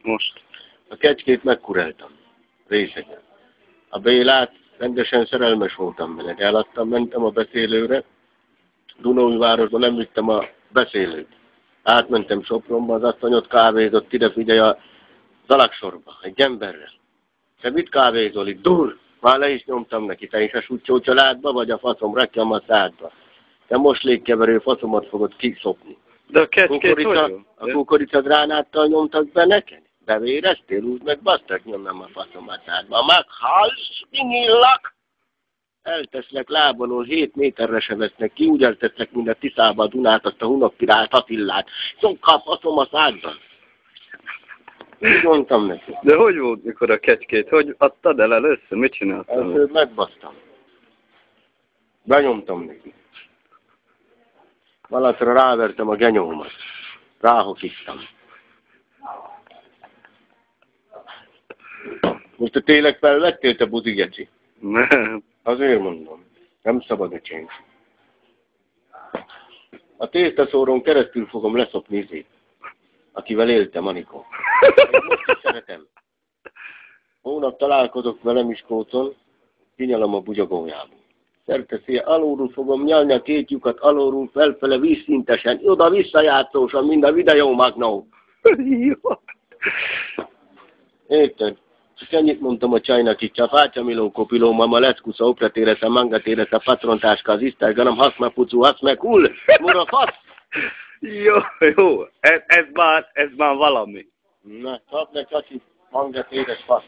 Most. A kecskét megkureltam. Részegen. A Bélát rendesen szerelmes voltam vele. Eladtam, mentem a beszélőre. Dunaújvárosban nem vittem a beszélőt. Átmentem Sopronba, az asszonyot kávézott, ide figyelj a Zalagsorba, egy emberrel. Te mit kávézol itt? Dur! Már le is nyomtam neki, te is a sutyó családba, vagy a faszom, rakjam a szádba. Te moslékkeverő faszomat fogod kiszopni. De a kecskét hogy? A kukoricadránáttal nyomtak be neked? Bevéreztél, úgy meg basztak, nyomnám a faszomat a szádba. Meghallsz, kinyillak! Elteszlek lábalól, 7 méterre se vesznek ki, úgy elteszlek, mint a Tiszába a Dunát, azt a Hunok-Pirát Attillát. Szokkal a faszom a szádban. Úgy mondtam neki. De hogy volt, mikor a kecskét? Hogy adtad el először? Mit csináltál? Először megbasztam. Benyomtam neki. Valatra rávertem a genyómat. Ráhokítam. Most te tényleg felvettél, te buzigeci? Nem. Azért mondom. Nem szabad a csénk. A tésztaszóron keresztül fogom leszopni izét, akivel éltem, Anikó. Most is szeretem. Hónap találkozok vele Miskolcon, kinyalom a bugyogójából. Szerteszél, alulról fogom nyalni a két lyukat, alulról felfele vízszintesen, oda-vissza játszósan, mind a videómagnó. Jó. Érted? Csak ennyit mondtam a csajnak itt, a fácsa miló kopiló, mama leckusz, a opratéresz, a mangatéresz, a patrontáska, az isztárganam, hasz me pucu, hasz me kul, mura fasz! Jó, jó. Ez már valami. Na, csap ne csacsi, mangatéresz, fasz.